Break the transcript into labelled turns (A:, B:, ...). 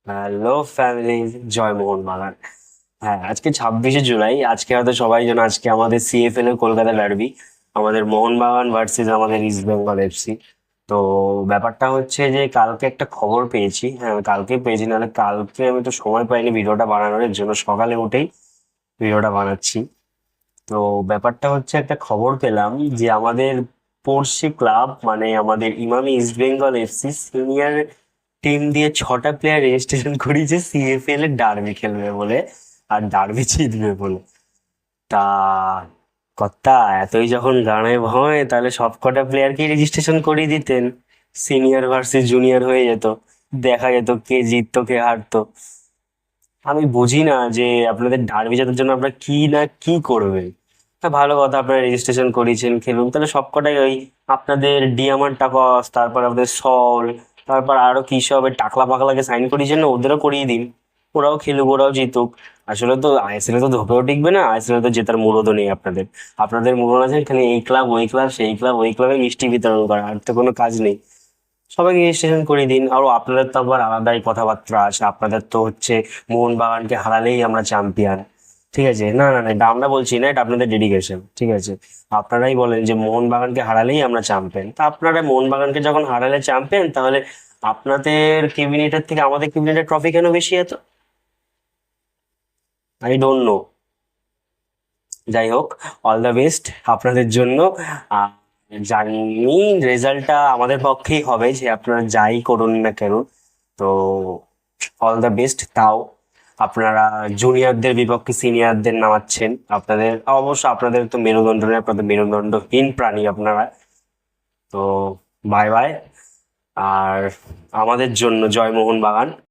A: Hello family, জয় মোহনবাগান। হ্যাঁ, আজকে 26শে জুলাই। আজকে হয়তো সবাই জানো, আজকে আমাদের সিএফএল এর কলকাতা ডার্বি, আমাদের মোহনবাগান ভার্সেস আমাদের ইস্ট বেঙ্গল এফসি। তো ব্যাপারটা হচ্ছে যে কালকে একটা খবর পেয়েছি। হ্যাঁ, আমি কালকে পেয়েছি, নাহলে কালকে আমি তো সময় পাইনি ভিডিওটা বানানোর জন্য, সকালে উঠেই ভিডিওটা বানাচ্ছি। তো ব্যাপারটা হচ্ছে, একটা খবর পেলাম যে আমাদের পড়শি ক্লাব মানে আমাদের Emami east Bengal FC senior team দিয়ে 6টা প্লেয়ার রেজিস্ট্রেশন করিয়েছে সিএফএল এর ডার্বি খেলবে বলে, আর ডার্বি জিতবে বলে। তা কর্তা, এতই যখন গানে ভয়, তাহলে সব কটা প্লেয়ারকে রেজিস্ট্রেশন করিয়ে দিতেন। সিনিয়র ভার্সেস জুনিয়র হয়ে যেত, দেখা যেত কে জিততো কে হারতো। আমি বুঝি না যে আপনাদের ডার্বি জেতার জন্য আপনারা কি না কি করবে। তা ভালো কথা, আপনারা রেজিস্ট্রেশন করিয়েছেন, খেলুন তাহলে সবকটাই। ওই আপনাদের ডিয়ামার টাকস, তারপর আপনাদের সল, তারপর আরো কি সব ওই টাকলা পাকলাকে সাইন করিয়েছেন না, ওদেরও করিয়ে দিন। ওরাও খেলুক, ওরাও জিতুক। আসলে তো আইএসএল এ তো ধোপেও টিকবে না, আইএসএল এ তো জেতার মুরদও নেই আপনাদের। আপনাদের মুরদ আছে খালি এই ক্লাব ওই ক্লাব সেই ক্লাব ওই ক্লাবে মিষ্টি বিতরণ করা, আর তো কোনো কাজ নেই। সবাইকে রেজিস্ট্রেশন করে দিন। আর আপনাদের তো আবার আলাদাই কথাবার্তা আছে, আপনাদের তো হচ্ছে মোহনবাগানকে হারালেই আমরা চ্যাম্পিয়ন। ঠিক আছে, না না না, এটা আমরা বলছি না, এটা আপনাদের ডেডিকেশন। ঠিক আছে, আপনারাই বলেন যে মোহনবাগানকে হারালেই আমরা চ্যাম্পিয়ন। তা আপনারা মোহনবাগানকে যখন হারালে চ্যাম্পিয়ন, তাহলে আপনাদের ক্যাবিনেটের থেকে আমাদের ক্যাবিনেটের ট্রফি কেন বেশি এত? I don't know. যাই হোক, অল দ্য বেস্ট আপনাদের জন্য। আর জানি রেজাল্টটা আমাদের পক্ষেই হবে, যে আপনারা যাই করুন না কেন। তো অল দ্য বেস্ট। তাও আপনারা জুনিয়রদের বিপক্ষে সিনিয়রদের নামাচ্ছেন, আপনাদের অবশ্য আপনাদের তো মেরুদণ্ড নেই, আপনাদের মেরুদণ্ডহীন প্রাণী আপনারা। তো বাই বাই। আর আমাদের জন্য জয় মোহনবাগান।